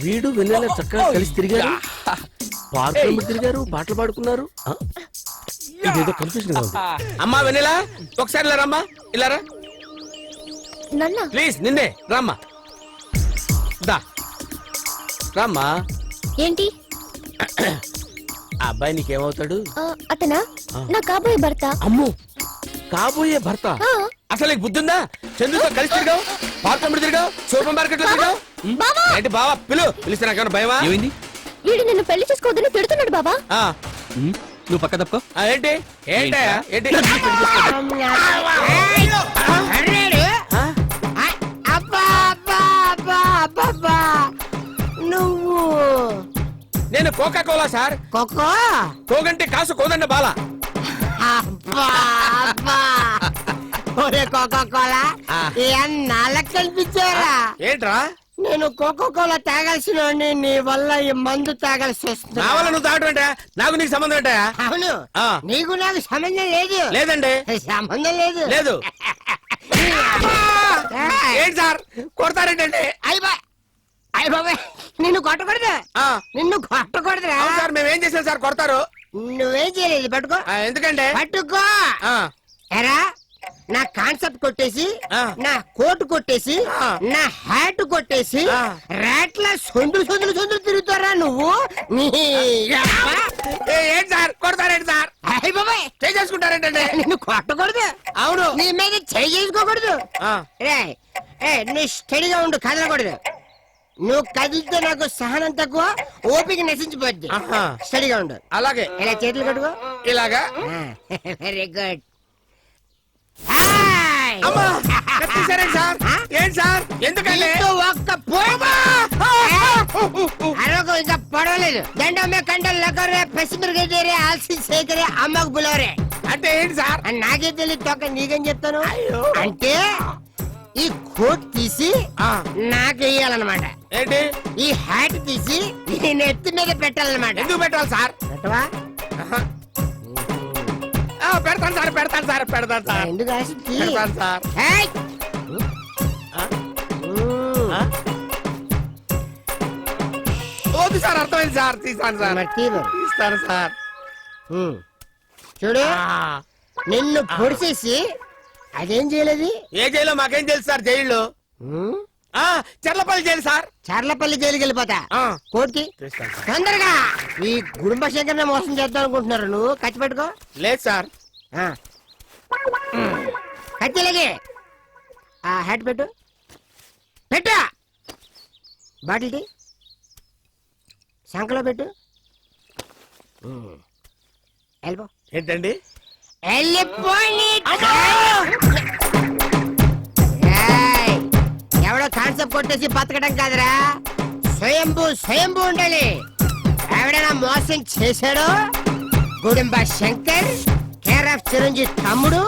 వీడు వెన్నెల చక్కగా కలిసి తిరిగారు, పార్కులు తిరిగారు, పాటలు పాడుకున్నారు. ఇదేదో కన్ఫ్యూజన్ గా ఉంది. అమ్మా వెన్నెల ఒకసారి ఇలా రమ్మా, ఇలా రా ప్లీజ్. నిన్నే రామ్మా, దా రామ్మా. ఏంటి ఆ అబ్బాయి నీకేమవుతాడు? అతనా నా కాబోయే భర్త. అమ్మో, కాబోయే భర్త? అసలు నీకు బుద్ధి ఉందా? చంద్రుతో కలిసి తిరిగావు, పార్కులు తిరిగావు, సూపర్ మార్కెట్ లో తిరిగావు. ఏంటి బావా పిలిస్తే నాకేమన్నా భయమా? ఏమైంది? వీడు నిన్ను పెళ్లి చేసుకోవద్దని తిడుతున్నాడు బాబా. నువ్వు పక్క తప్ప. ఏంటి ఏంటయ్యా ఏంటి? నువ్వు నేను కోకా కోలా సార్. కోకో కోగంటే కాసు కోదండ బాల. కోకో కోలా నాళ్ళకి కనిపించారా? ఏంట్రా? నేను కోకో కోలా తాగాల్సిన నీ వల్ల ఈ మందు తాగాల్సి వస్తుంది. నా వల్ల నువ్వు తాగటం ఏంటా? నాకు నీకు సంబంధం ఏంటా? అవును, నీకు నాకు సంబంధం లేదు. లేదండి. సంబంధం లేదు. లేదు. ఏంటి సార్ కొడతారేంటండి? అయ్య బాబాయ్, నిన్ను కొట్టకూడదు. నిన్ను కొట్టకూడదురా సార్. మేమేం చేసాం సార్ కొడతారు? నువ్వేం చేయలేదు. పట్టుకో. ఎందుకంటే పట్టుకో. ఎరా నా కాన్సెప్ట్ కొట్టేసి, నా కోట్ కొట్టేసి, నా హ్యాట్ కొట్టేసి ర్యాట్ల సొందులు సొందులు సొందులు తిరుగుతారా నువ్వు? ఏంటి సార్ కొడతారేంటి సార్? అయ్య బాబాయ్, చేసుకుంటారేంటండి? నిన్ను కొట్టకూడదు. అవును, నీ మీద చేసుకోకూడదు. నువ్వు స్టడీగా ఉండు, కదలకూడదు. నువ్వు కదిలితే నాకు సహనం తక్కువ, ఓపిక నశించిపోద్ది. స్టడీగా ఉండు. అలాగే. ఇలా చేతులు కట్టుకో. ఇలాగా. Very good. ఏంటి సార్ ఎందుకంటే ఒక్క ఇంకా పడవలేదు. దండమే కండలు లగరే పసిమిరగేరే ఆల్సి సేకరే అమ్మకు బులవరే. అంటే ఏంటి సార్? నాకే తెలియదు తొక్క, నీకేం చెప్తాను. అంటే ఈ కోట్ తీసి నాకు వేయాలన్నమాట. ఏంటి? ఈ హ్యాట్ తీసి నీ నెత్తి మీద పెట్టాలన్నమాట. ఎందుకు పెట్టాలి సార్? పెట్టవా? పెడతాను సార్, పెడతాను సార్, పెడతాను సార్. ఎందుకు పెడతాను సార్. వద్దు సార్, అర్థమైంది సార్. తీస్తాను సార్, తీస్తాను సార్. చూడు, నిన్ను పొడిచేసి అదేం చేయలేదు. ఏ జైల్లో మాకేం తెలుసు సార్? జైల్లో చర్లపల్లి జైలు సార్. చర్లపల్లి జైలుకి వెళ్ళిపోతా. కోర్టుకి తొందరగా. ఈ కుటుంబ శంకర్ని మోసం చేద్దాం అనుకుంటున్నారు. నువ్వు కత్తి పెట్టుకో. లేదు సార్. కత్తిలాగే ఆ హ్యాట్ పెట్టు. పెట్టు. బాటిల్ టీ శంకలో పెట్టు. వెళ్ళిపో. ఏంటండి? వెళ్ళిపోయి. ఎవడో కాన్సెప్ట్ కొట్టేసి బతకడం కాదురా, స్వయంభూ ఉండాలి. ఎవడైనా మోసం చేశాడో గుడింబ శంకర్, కేర్ ఆఫ్ చిరంజీవి తమ్ముడు